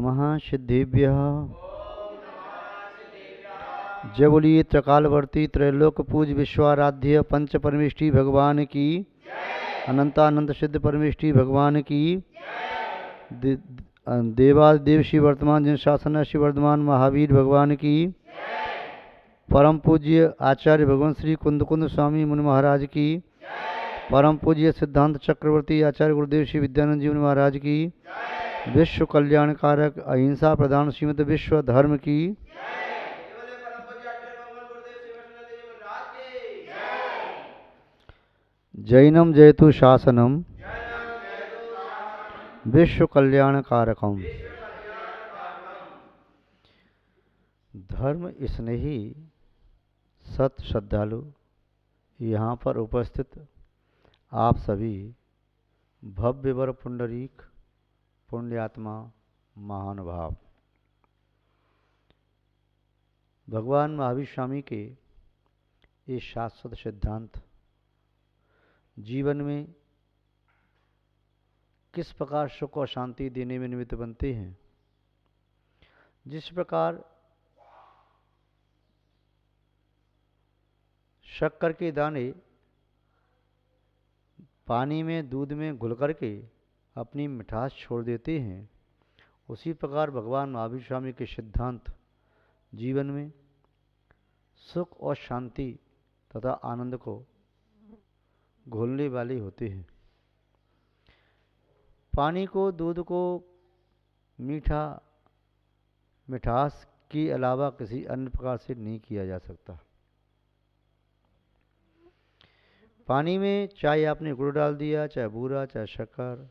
नमः सिद्धिभ्यः। जय बोलिए त्रिकालवर्ती त्रैलोक पूज विश्वाराध्य पंच परमेष्टि भगवान की, अनंतानंत सिद्ध परमेष्टि भगवान की, देवादेव श्री वर्तमान जिन शासन श्री वर्धमान महावीर भगवान की, परम पूज्य आचार्य भगवान श्री कुंद कुंद स्वामी मुनि महाराज की, परम पूज्य सिद्धांत चक्रवर्ती आचार्य गुरुदेव श्री विद्यानंद जी मुनि महाराज की, विश्व कल्याणकारक अहिंसा प्रधान श्रीमद विश्व धर्म की, जैनम जयतु शासनम विश्व कल्याणकारकम। धर्म स्नेही सत श्रद्धालु यहाँ पर उपस्थित आप सभी भव्य वर पुंडरीक पुण्यात्मा महानुभाव, भगवान महावीर स्वामी के ये शाश्वत सिद्धांत जीवन में किस प्रकार सुख और शांति देने में निमित्त बनते हैं। जिस प्रकार शक्कर के दाने पानी में दूध में घुल करके अपनी मिठास छोड़ देते हैं, उसी प्रकार भगवान महावीर स्वामी के सिद्धांत जीवन में सुख और शांति तथा आनंद को घोलने वाले होते हैं। पानी को, दूध को मिठास के अलावा किसी अन्य प्रकार से नहीं किया जा सकता। पानी में चाहे आपने गुड़ डाल दिया, चाहे बूरा, चाहे शक्कर,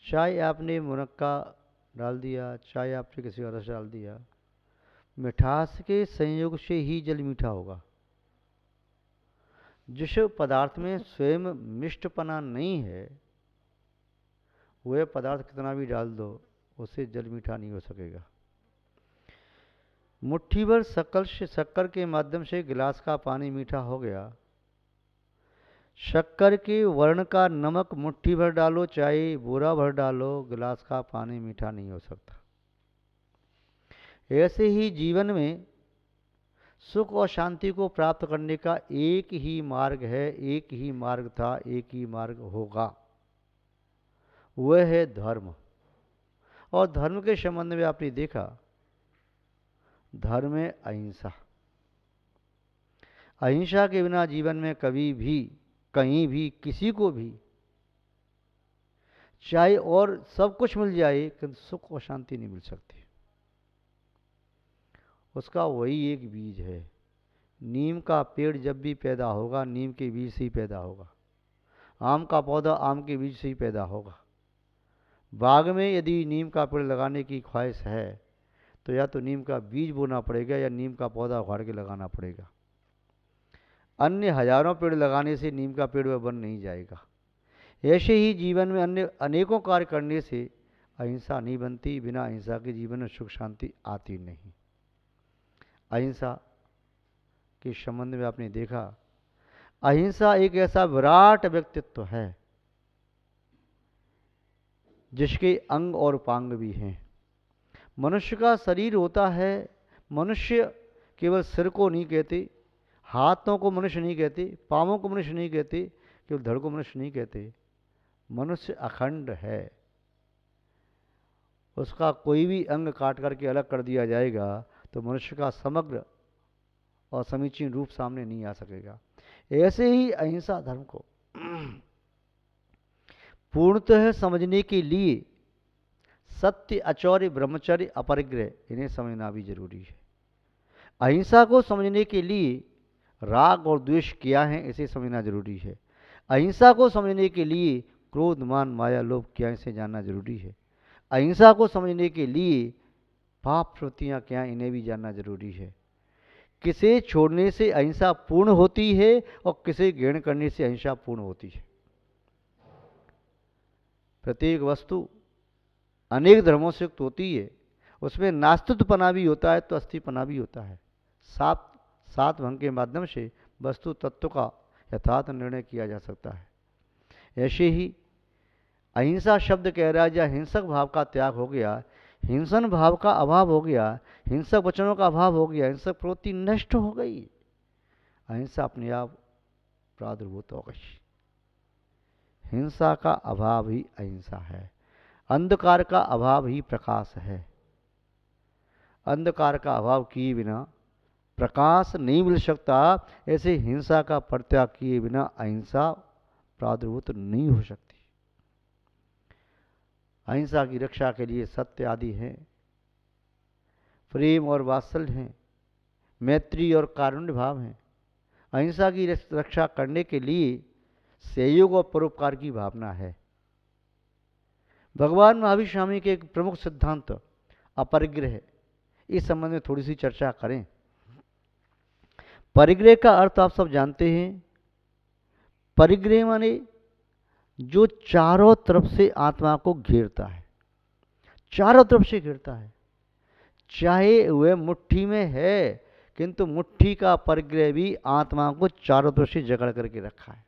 चाहे आपने मुनक्का डाल दिया, चाहे आपने किसी और रस डाल दिया, मिठास के संयोग से ही जल मीठा होगा। जिस पदार्थ में स्वयं मिष्टपना नहीं है, वह पदार्थ कितना भी डाल दो उससे जल मीठा नहीं हो सकेगा। मुट्ठी भर शक्कर के माध्यम से गिलास का पानी मीठा हो गया। शक्कर के वर्ण का नमक मुट्ठी भर डालो, चाहे बोरा भर डालो, गिलास का पानी मीठा नहीं हो सकता। ऐसे ही जीवन में सुख और शांति को प्राप्त करने का एक ही मार्ग है, एक ही मार्ग था, एक ही मार्ग होगा, वह है धर्म। और धर्म के संबंध में आपने देखा, धर्म है अहिंसा। अहिंसा के बिना जीवन में कभी भी, कहीं भी, किसी को भी चाहे और सब कुछ मिल जाए, किंतु सुख और शांति नहीं मिल सकती। उसका वही एक बीज है। नीम का पेड़ जब भी पैदा होगा, नीम के बीज से ही पैदा होगा। आम का पौधा आम के बीज से ही पैदा होगा। बाग में यदि नीम का पेड़ लगाने की ख्वाहिश है, तो या तो नीम का बीज बोना पड़ेगा या नीम का पौधा उखाड़ के लगाना पड़ेगा। अन्य हजारों पेड़ लगाने से नीम का पेड़ वह बन नहीं जाएगा। ऐसे ही जीवन में अन्य अनेकों कार्य करने से अहिंसा नहीं बनती। बिना अहिंसा के जीवन में सुख शांति आती नहीं। अहिंसा के संबंध में आपने देखा, अहिंसा एक ऐसा विराट व्यक्तित्व है जिसके अंग और उपांग भी हैं। मनुष्य का शरीर होता है, मनुष्य केवल सिर को नहीं कहते, हाथों को मनुष्य नहीं कहते, पाँवों को मनुष्य नहीं कहते, केवल धड़ को मनुष्य नहीं कहते। मनुष्य अखंड है। उसका कोई भी अंग काट करके अलग कर दिया जाएगा तो मनुष्य का समग्र और समीचीन रूप सामने नहीं आ सकेगा। ऐसे ही अहिंसा धर्म को पूर्णतः समझने के लिए सत्य, अचौर्य, ब्रह्मचर्य, अपरिग्रह, इन्हें समझना भी जरूरी है। अहिंसा को समझने के लिए राग और द्वेष क्या है, इसे समझना जरूरी है। अहिंसा को समझने के लिए क्रोध, मान, माया, लोभ क्या है, इसे जानना जरूरी है। अहिंसा को समझने के लिए पाप प्रवृत्तियां क्या हैं, इन्हें भी जानना जरूरी है। किसे छोड़ने से अहिंसा पूर्ण होती है और किसे ग्रहण करने से अहिंसा पूर्ण होती है। प्रत्येक वस्तु अनेक धर्मों से युक्त होती है। उसमें नास्तित्वपना भी होता है तो अस्तित्वपना भी होता है। सात भंग के माध्यम से वस्तु तत्व का यथार्थ निर्णय किया जा सकता है। ऐसे ही अहिंसा शब्द कह रहा है जहाँ हिंसक भाव का त्याग हो गया, हिंसन भाव का अभाव हो गया, हिंसक वचनों का अभाव हो गया, हिंसक प्रवृत्ति नष्ट हो गई, अहिंसा अपने आप प्रादुर्भूत हो गई। हिंसा का अभाव ही अहिंसा है, अंधकार का अभाव ही प्रकाश है। अंधकार का अभाव किए बिना प्रकाश नहीं मिल सकता, ऐसे हिंसा का परित्याग किए बिना अहिंसा प्रादुर्भूत नहीं हो सकती। अहिंसा की रक्षा के लिए सत्य आदि हैं, प्रेम और वात्सल्य हैं, मैत्री और कारुण्य भाव हैं। अहिंसा की रक्षा करने के लिए सहयोग और परोपकार की भावना है। भगवान महावीर स्वामी के एक प्रमुख सिद्धांत अपरिग्रह है, इस संबंध में थोड़ी सी चर्चा करें। परिग्रह का अर्थ आप सब जानते हैं। परिग्रह माने जो चारों तरफ से आत्मा को घेरता है, चारों तरफ से घेरता है, चाहे वह मुट्ठी में है, किंतु मुट्ठी का परिग्रह भी आत्मा को चारों तरफ से जकड़ करके रखा है।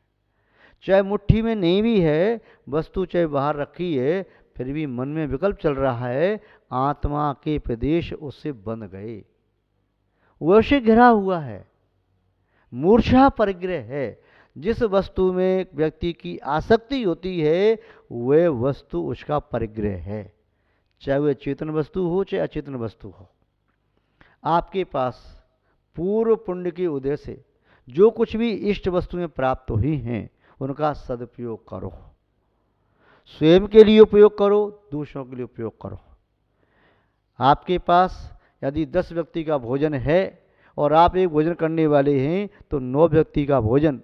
चाहे मुट्ठी में नहीं भी है वस्तु, चाहे बाहर रखी है, फिर भी मन में विकल्प चल रहा है, आत्मा के प्रदेश उससे बंध गए, वह उसे घिरा हुआ है। मूर्छा परिग्रह है, जिस वस्तु में व्यक्ति की आसक्ति होती है वह वस्तु उसका परिग्रह है, चाहे वह चेतन वस्तु हो चाहे अचेतन वस्तु हो। आपके पास पूर्व पुण्य के उदय से जो कुछ भी इष्ट वस्तुएं प्राप्त हुई हैं उनका सदुपयोग करो, स्वयं के लिए उपयोग करो, दूसरों के लिए उपयोग करो। आपके पास यदि 10 व्यक्ति का भोजन है और आप एक भोजन करने वाले हैं तो 9 व्यक्ति का भोजन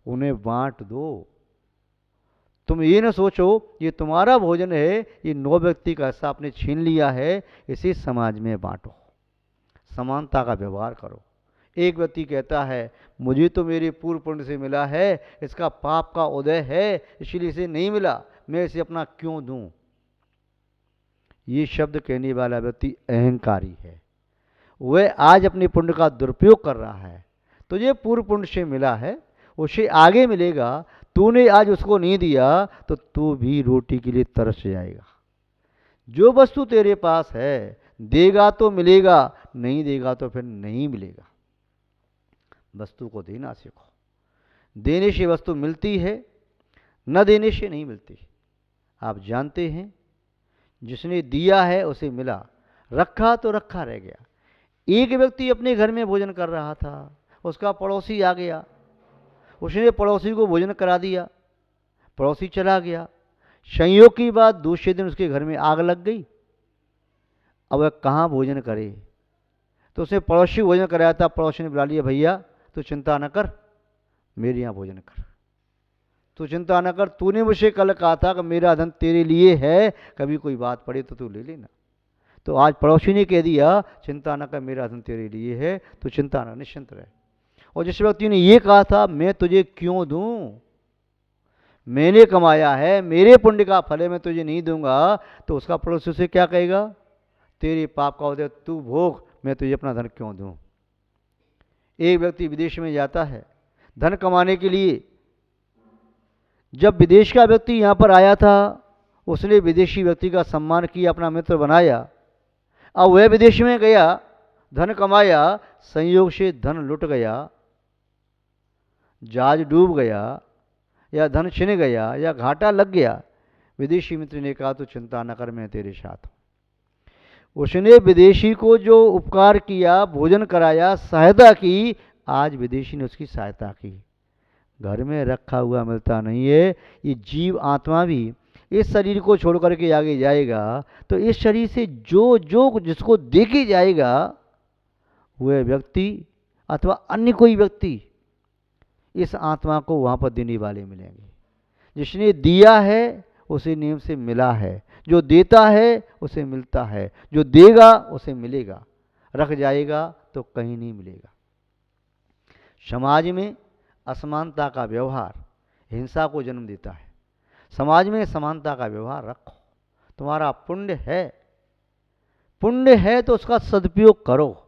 उन्हें बांट दो। तुम ये न सोचो ये तुम्हारा भोजन है, ये 9 व्यक्ति का हिस्सा आपने छीन लिया है, इसे समाज में बांटो, समानता का व्यवहार करो। एक व्यक्ति कहता है मुझे तो मेरे पूर्व पुण्य से मिला है, इसका पाप का उदय है इसलिए इसे नहीं मिला, मैं इसे अपना क्यों दूं। ये शब्द कहने वाला व्यक्ति अहंकारी है, वह आज अपने पुण्य का दुरुपयोग कर रहा है। तुझे पूर्व पुण्य से मिला है, उसे आगे मिलेगा, तूने आज उसको नहीं दिया तो तू भी रोटी के लिए तरस जाएगा। जो वस्तु तेरे पास है देगा तो मिलेगा, नहीं देगा तो फिर नहीं मिलेगा। वस्तु को देना सीखो, देने से वस्तु मिलती है, न देने से नहीं मिलती। आप जानते हैं जिसने दिया है उसे मिला, रखा तो रखा रह गया। एक व्यक्ति अपने घर में भोजन कर रहा था, उसका पड़ोसी आ गया, उसने पड़ोसी को भोजन करा दिया, पड़ोसी चला गया। संयोग की बात दूसरे दिन उसके घर में आग लग गई। अब वह कहाँ भोजन करे, तो उसने पड़ोसी भोजन कराया था, पड़ोसी ने बुला लिया, भैया तू चिंता न कर, मेरे यहाँ भोजन कर, तू चिंता न कर, तूने मुझे कल कहा था कि मेरा धन तेरे लिए है, कभी कोई बात पड़े तो तू ले लेना। तो आज पड़ोसी ने कह दिया चिंता न कर, मेरा धन तेरे लिए है, तो चिंता न, निश्चिंत रहे। और जिस व्यक्ति ने ये कहा था मैं तुझे क्यों दूं, मैंने कमाया है, मेरे पुण्य का फल है, मैं तुझे नहीं दूंगा, तो उसका पड़ोसी उसे क्या कहेगा, तेरे पाप का उदय तू भोग, मैं तुझे अपना धन क्यों दूं। एक व्यक्ति विदेश में जाता है धन कमाने के लिए। जब विदेश का व्यक्ति यहाँ पर आया था उसने विदेशी व्यक्ति का सम्मान किया, अपना मित्र बनाया। अब वह विदेश में गया, धन कमाया, संयोग से धन लुट गया, जहाज डूब गया या धन छिन गया या घाटा लग गया। विदेशी मित्र ने कहा तो चिंता न कर, मैं तेरे साथ हूं। उसने विदेशी को जो उपकार किया, भोजन कराया, सहायता की, आज विदेशी ने उसकी सहायता की। घर में रखा हुआ मिलता नहीं है। ये जीव आत्मा भी इस शरीर को छोड़ करके आगे जाएगा तो इस शरीर से जो जो जिसको देखे जाएगा वह व्यक्ति अथवा अन्य कोई व्यक्ति इस आत्मा को वहाँ पर देने वाले मिलेंगे। जिसने दिया है उसे नियम से मिला है, जो देता है उसे मिलता है, जो देगा उसे मिलेगा, रख जाएगा तो कहीं नहीं मिलेगा। समाज में असमानता का व्यवहार हिंसा को जन्म देता है। समाज में समानता का व्यवहार रखो। तुम्हारा पुण्य है तो उसका सदुपयोग करो।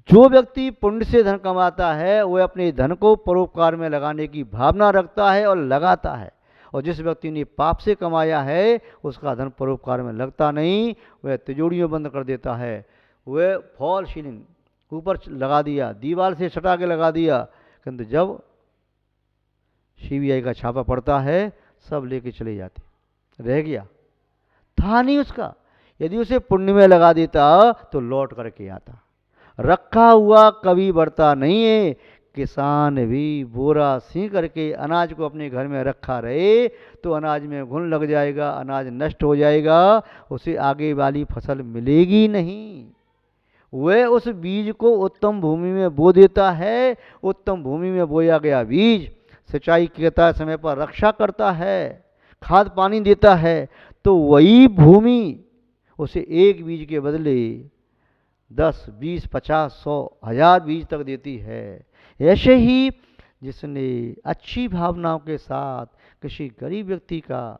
जो व्यक्ति पुण्य से धन कमाता है वह अपने धन को परोपकार में लगाने की भावना रखता है और लगाता है, और जिस व्यक्ति ने पाप से कमाया है उसका धन परोपकार में लगता नहीं, वह तिजोरियों बंद कर देता है, वह फॉल सीलिंग ऊपर लगा दिया, दीवार से सटा के लगा दिया, किंतु जब सीबीआई का छापा पड़ता है सब लेके चले जाते, रह गया था नहीं उसका। यदि उसे पुण्य में लगा देता तो लौट करके आता। रखा हुआ कभी बढ़ता नहीं है। किसान भी बोरा सी करके अनाज को अपने घर में रखा रहे तो अनाज में घुन लग जाएगा, अनाज नष्ट हो जाएगा, उसे आगे वाली फसल मिलेगी नहीं। वह उस बीज को उत्तम भूमि में बो देता है। उत्तम भूमि में बोया गया बीज सिंचाई करता है, समय पर रक्षा करता है, खाद पानी देता है, तो वही भूमि उसे एक बीज के बदले 10, 20, 50, 100, 1000 बीज तक देती है। ऐसे ही जिसने अच्छी भावनाओं के साथ किसी गरीब व्यक्ति का,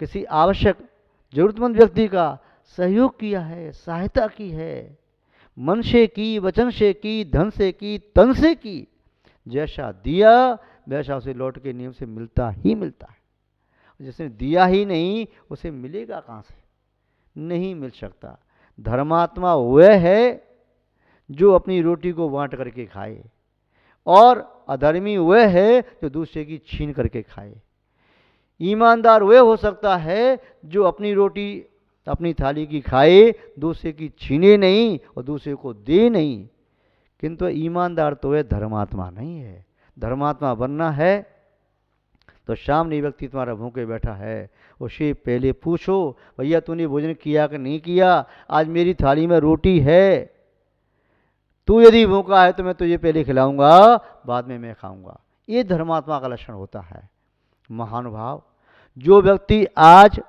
किसी आवश्यक जरूरतमंद व्यक्ति का सहयोग किया है, सहायता की है, मन से की, वचन से की, धन से की, तन से की, जैसा दिया वैसा उसे लौट के नियम से मिलता ही मिलता है। जिसने दिया ही नहीं उसे मिलेगा कहाँ से? नहीं मिल सकता। धर्मात्मा वह है जो अपनी रोटी को बांट करके खाए, और अधर्मी वह है जो दूसरे की छीन करके खाए। ईमानदार वह हो सकता है जो अपनी रोटी अपनी थाली की खाए, दूसरे की छीने नहीं और दूसरे को दे नहीं, किंतु ईमानदार तो वह धर्मात्मा नहीं है। धर्मात्मा बनना है तो सामने व्यक्ति तुम्हारा भूखे बैठा है, उसे पहले पूछो, भैया तूने भोजन किया कि नहीं किया? आज मेरी थाली में रोटी है, तू यदि भूखा है तो मैं तुझे पहले खिलाऊंगा, बाद में मैं खाऊंगा। ये धर्मात्मा का लक्षण होता है। महानुभाव, जो व्यक्ति आज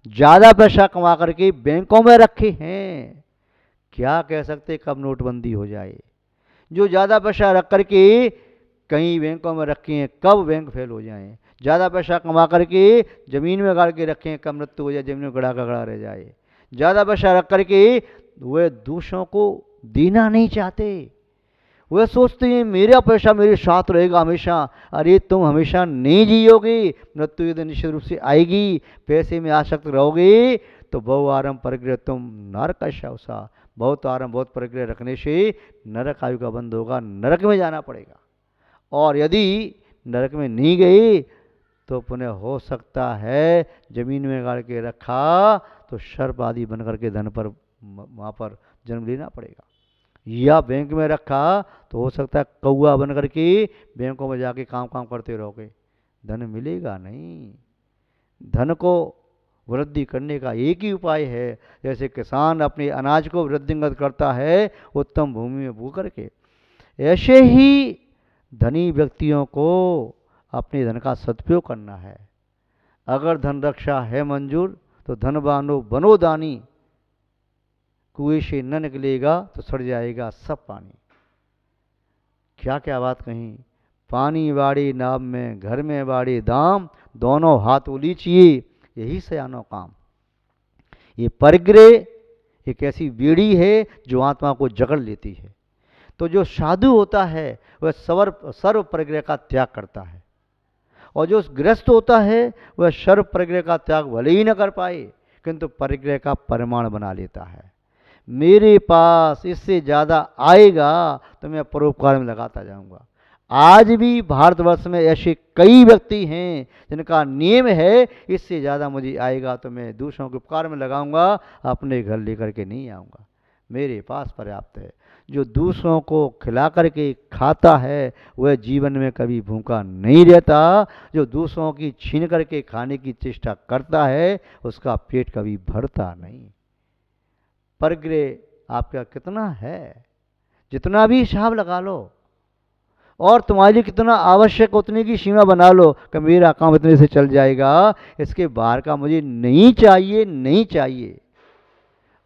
ज़्यादा पैसा कमा करके बैंकों में रखे हैं, क्या कह सकते कब नोटबंदी हो जाए। जो ज़्यादा पैसा रख करके कहीं बैंकों में रखे हैं, कब बैंक फेल हो जाए। ज़्यादा पैसा कमा करके ज़मीन में गाड़ के रखे हैं, कब मृत्यु हो जाए, ज़मीन में गड़ा का गड़ा रह जाए। ज़्यादा पैसा रख करके वह दूसरों को देना नहीं चाहते, वह सोचते हैं मेरा पैसा मेरे साथ रहेगा हमेशा। अरे तुम हमेशा नहीं जियोगे, मृत्यु यदि निश्चित रूप से आएगी, पैसे में आसक्त रहोगे तो बहु आरंभ परिग्रह तुम नरक शवसा, बहुत आरंभ बहुत परिग्रह रखने से नरक आयु का बंद होगा, नरक में जाना पड़ेगा। और यदि नरक में नहीं गई तो पुनः हो सकता है जमीन में गाड़ के रखा तो सर्प आदि बन करके धन पर वहाँ पर जन्म लेना पड़ेगा, या बैंक में रखा तो हो सकता है कौआ बन करके बैंकों में जाके काम करते रहोगे, धन मिलेगा नहीं। धन को वृद्धि करने का एक ही उपाय है, जैसे किसान अपने अनाज को वृद्धिंगत करता है उत्तम भूमि में बो करके, ऐसे ही धनी व्यक्तियों को अपने धन का सदुपयोग करना है। अगर धन रक्षा है मंजूर तो धनवानो बनो दानी, कुएं से न निकलेगा तो सड़ जाएगा सब पानी। क्या क्या बात कही। पानी बाड़ी नाव में, घर में बाड़ी दाम, दोनों हाथ उलीचिए यही सयानो काम। ये परिग्रह एक ऐसी बेड़ी है जो आत्मा को जकड़ लेती है। तो जो साधु होता है वह सर्व परिग्रह का त्याग करता है, और जो गृहस्थ होता है वह सर्व परिग्रह का त्याग भले ही न कर पाए किंतु परिग्रह का परिमाण बना लेता है। मेरे पास इससे ज़्यादा आएगा तो मैं परोपकार में लगाता जाऊंगा। आज भी भारतवर्ष में ऐसे कई व्यक्ति हैं जिनका नियम है इससे ज़्यादा मुझे आएगा तो मैं दूसरों के उपकार में लगाऊंगा, अपने घर लेकर के नहीं आऊँगा, मेरे पास पर्याप्त है। जो दूसरों को खिला करके खाता है वह जीवन में कभी भूखा नहीं रहता। जो दूसरों की छीन करके खाने की चेष्टा करता है उसका पेट कभी भरता नहीं। परिग्रह आपका कितना है, जितना भी हिसाब लगा लो, और तुम्हारे लिए कितना आवश्यक उतने की सीमा बना लो कि मेरा काम इतने से चल जाएगा, इसके बाहर का मुझे नहीं चाहिए, नहीं चाहिए।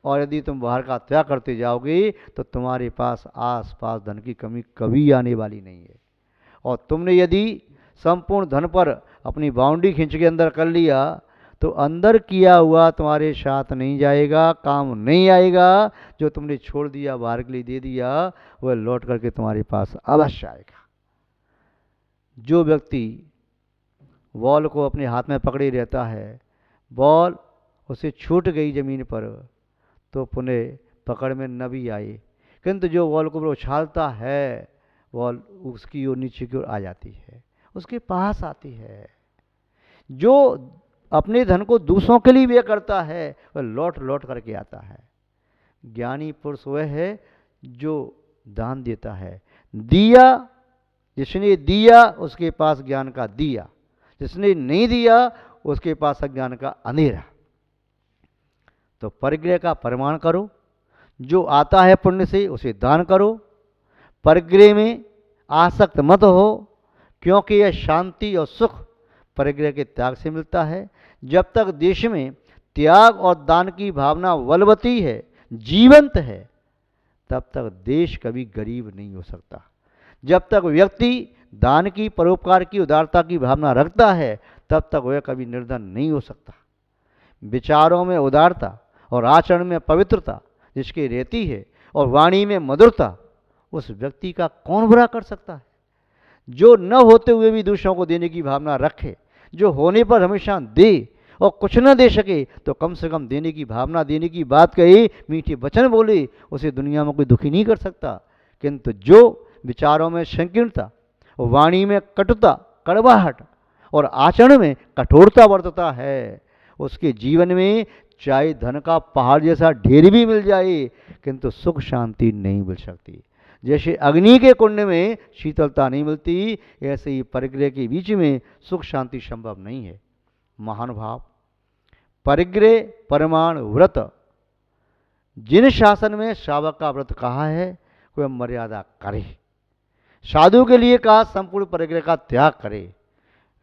और यदि तुम बाहर का त्याग करते जाओगे तो तुम्हारे पास आस पास धन की कमी कभी आने वाली नहीं है। और तुमने यदि संपूर्ण धन पर अपनी बाउंड्री खींच के अंदर कर लिया तो अंदर किया हुआ तुम्हारे साथ नहीं जाएगा, काम नहीं आएगा। जो तुमने छोड़ दिया, बाहर के लिए दे दिया, वह लौट करके तुम्हारे पास अवश्य आएगा। जो व्यक्ति बॉल को अपने हाथ में पकड़े रहता है, बॉल उसे छूट गई ज़मीन पर तो पुनः पकड़ में न भी आई, किंतु जो बॉल को उछालता है बॉल उसकी ओर नीचे की ओर आ जाती है, उसके पास आती है। जो अपने धन को दूसरों के लिए व्यय करता है वह लौट लौट करके आता है। ज्ञानी पुरुष वह है जो दान देता है। दिया, जिसने दिया उसके पास ज्ञान का दिया, जिसने नहीं दिया उसके पास अज्ञान का अंधेरा। तो परिग्रह का प्रमाण करो, जो आता है पुण्य से उसे दान करो। परिग्रह में आसक्त मत हो, क्योंकि यह शांति और सुख परिग्रह के त्याग से मिलता है। जब तक देश में त्याग और दान की भावना बलवती है, जीवंत है, तब तक देश कभी गरीब नहीं हो सकता। जब तक व्यक्ति दान की, परोपकार की, उदारता की भावना रखता है, तब तक वह कभी निर्धन नहीं हो सकता। विचारों में उदारता और आचरण में पवित्रता जिसकी रहती है और वाणी में मधुरता, उस व्यक्ति का कौन बुरा कर सकता है। जो न होते हुए भी दूसरों को देने की भावना रखे, जो होने पर हमेशा दे और कुछ न दे सके तो कम से कम देने की भावना, देने की बात कहे, मीठे वचन बोले, उसे दुनिया में कोई दुखी नहीं कर सकता। किंतु जो विचारों में संकीर्णता, वाणी में कटुता, कड़वाहट और आचरण में कठोरता बरतता है, उसके जीवन में चाहे धन का पहाड़ जैसा ढेर भी मिल जाए किंतु सुख शांति नहीं मिल सकती। जैसे अग्नि के कुंड में शीतलता नहीं मिलती, ऐसे ही परिग्रह के बीच में सुख शांति संभव नहीं है। महानुभाव, परिग्रह परमाण व्रत, जिन शासन में श्रावक का व्रत कहा है वह मर्यादा करे। साधु के लिए कहा संपूर्ण परिग्रह का त्याग करे।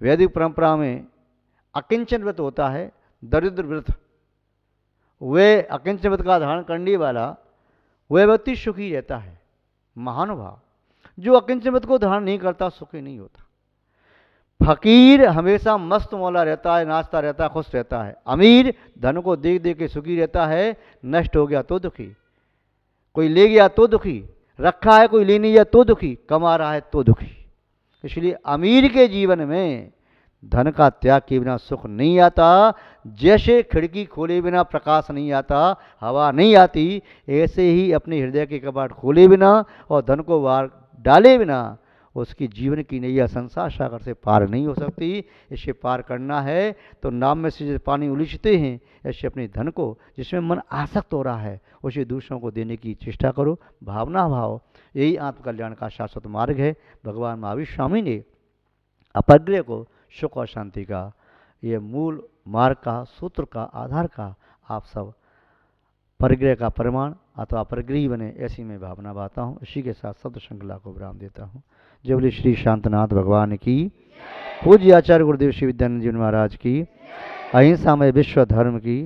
वैदिक परंपरा में अकिंचन व्रत होता है, दरिद्र व्रत। वे अकिंचन व्रत का धारण करने वाला वह व्यक्ति सुखी रहता है। महानुभाव, जो अकिंचन व्रत को धारण नहीं करता सुखी नहीं होता। फकीर हमेशा मस्त मौला रहता है, नाचता रहता है, खुश रहता है। अमीर धन को देख देख के सुखी रहता है, नष्ट हो गया तो दुखी, कोई ले गया तो दुखी, रखा है कोई ले नहीं गया तो दुखी, कमा रहा है तो दुखी। इसलिए अमीर के जीवन में धन का त्याग के बिना सुख नहीं आता। जैसे खिड़की खोले बिना प्रकाश नहीं आता, हवा नहीं आती, ऐसे ही अपने हृदय के कपाट खोले बिना और धन को बाहर डाले बिना उसकी जीवन की नैया संसार सागर से पार नहीं हो सकती। इसे पार करना है तो नाम में से जैसे पानी उलीचते हैं, ऐसे अपने धन को जिसमें मन आसक्त हो रहा है उसे दूसरों को देने की चेष्टा करो। भावना भाव, यही आत्मकल्याण का शाश्वत मार्ग है। भगवान महावीर स्वामी ने अपरिग्रह को सुख और शांति का ये मूल मार्ग का, सूत्र का, आधार का आप सब परिग्रह का प्रमाण अथवा परिग्रही बने, ऐसी मैं भावना बाता हूँ। इसी के साथ शब्द श्रृंखला को विराम देता हूँ। जय बोले श्री शांतनाथ भगवान की, पूज्य आचार्य गुरुदेव श्री विद्यानंद जी महाराज की, अहिंसा में विश्व धर्म की।